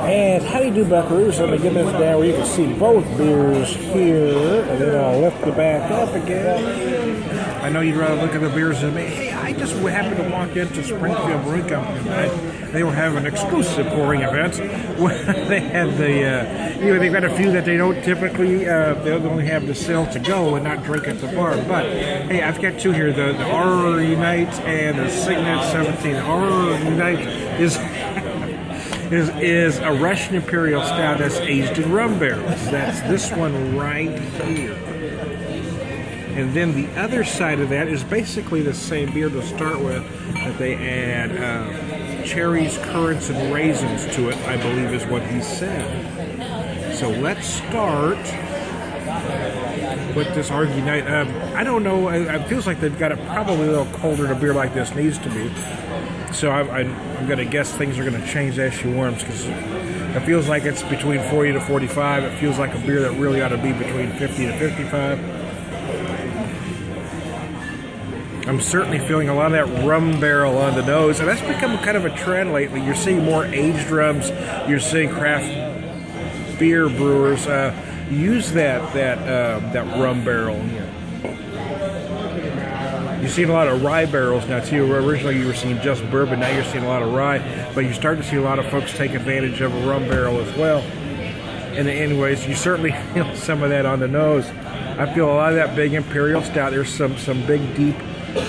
And how do you do, buckaroos? Let me get this down where you can see both beers here, and then I'll lift it back up again. I know you'd rather look at the beers than me. Hey, I just happened to walk into Springfield Brewing Co tonight. They were having an exclusive pouring event where they had they've got a few that they don't typically, they only have to sell to go and not drink at the bar. But hey, I've got two here, the ARRGHY Night and the Signet 17. ARRGHY Night is a Russian Imperial Stout that's aged in rum barrels. That's this one right here. And then the other side of that is basically the same beer to start with, but they add cherries, currants, and raisins to it, I believe is what he said. So let's start with this ARRGHY Night. I don't know, it feels like they've got it probably a little colder than a beer like this needs to be. So I'm going to guess things are going to change as she warms, because it feels like it's between 40 to 45. It feels like a beer that really ought to be between 50 to 55. I'm certainly feeling a lot of that rum barrel on the nose, and that's become kind of a trend lately. You're seeing more aged rums. You're seeing craft beer brewers use that rum barrel. You're seeing a lot of rye barrels now too. Originally you were seeing just bourbon, now you're seeing a lot of rye, but you start to see a lot of folks take advantage of a rum barrel as well. And anyways, you certainly feel some of that on the nose. I feel a lot of that big Imperial Stout. There's some big, deep,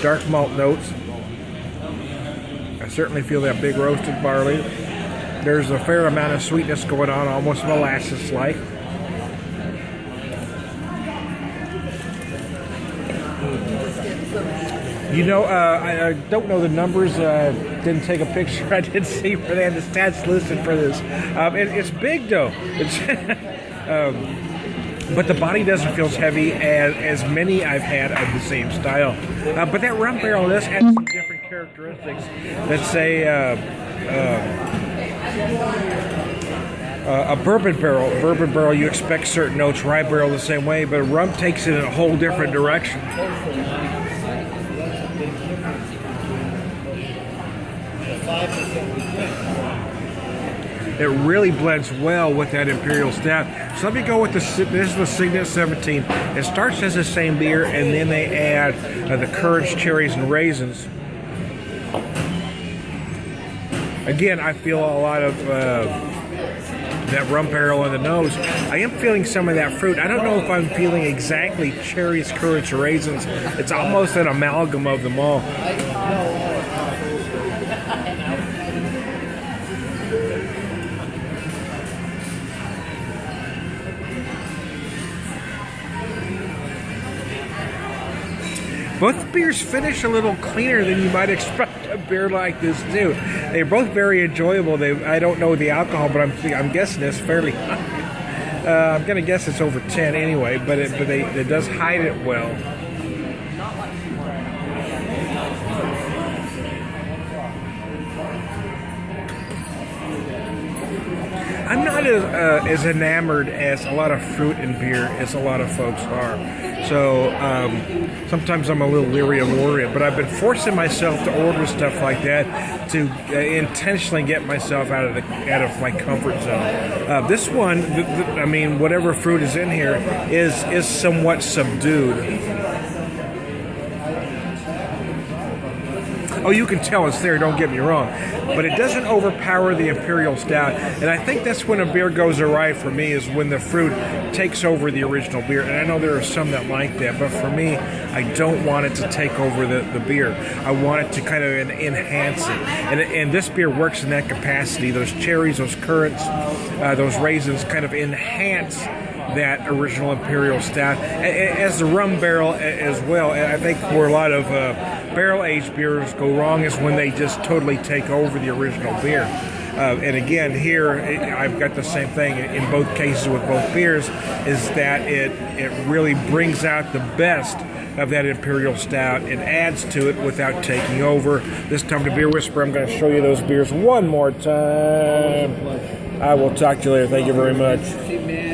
dark malt notes. I certainly feel that big roasted barley. There's a fair amount of sweetness going on, almost molasses-like. You know, I don't know the numbers. Didn't take a picture. I did see where they had the stats listed for this. It's big, though. It's but the body doesn't feel as heavy as many I've had of the same style. But that rum barrel does have some different characteristics. Let's say a bourbon barrel. Bourbon barrel, you expect certain notes. Rye barrel the same way, but rum takes it in a whole different direction. It really blends well with that Imperial Stout. So let me go with this is the Signet 17. It starts as the same beer, and then they add the currants, cherries, and raisins. Again, I feel a lot of that rum barrel on the nose. I am feeling some of that fruit. I don't know if I'm feeling exactly cherries, currants, or raisins. It's almost an amalgam of them all. Both beers finish a little cleaner than you might expect a beer like this to. They're both very enjoyable. I don't know the alcohol, but I'm guessing it's fairly high. I'm going to guess it's over 10 anyway, but it does hide it well. I'm not as enamored as a lot of fruit in beer as a lot of folks are. So sometimes I'm a little leery of ordering it, but I've been forcing myself to order stuff like that to intentionally get myself out of my comfort zone. This one, I mean, whatever fruit is in here is somewhat subdued. Oh, you can tell it's there, don't get me wrong. But it doesn't overpower the Imperial Stout. And I think that's when a beer goes awry for me, is when the fruit takes over the original beer. And I know there are some that like that, but for me, I don't want it to take over the beer. I want it to kind of enhance it. And this beer works in that capacity. Those cherries, those currants, those raisins kind of enhance that original Imperial Stout, as the rum barrel as well. I think where a lot of barrel-aged beers go wrong is when they just totally take over the original beer. And again, here, I've got the same thing in both cases with both beers, is that it really brings out the best of that Imperial Stout. It adds to it without taking over. This time to Beer Whisperer, I'm going to show you those beers one more time. I will talk to you later. Thank you very much.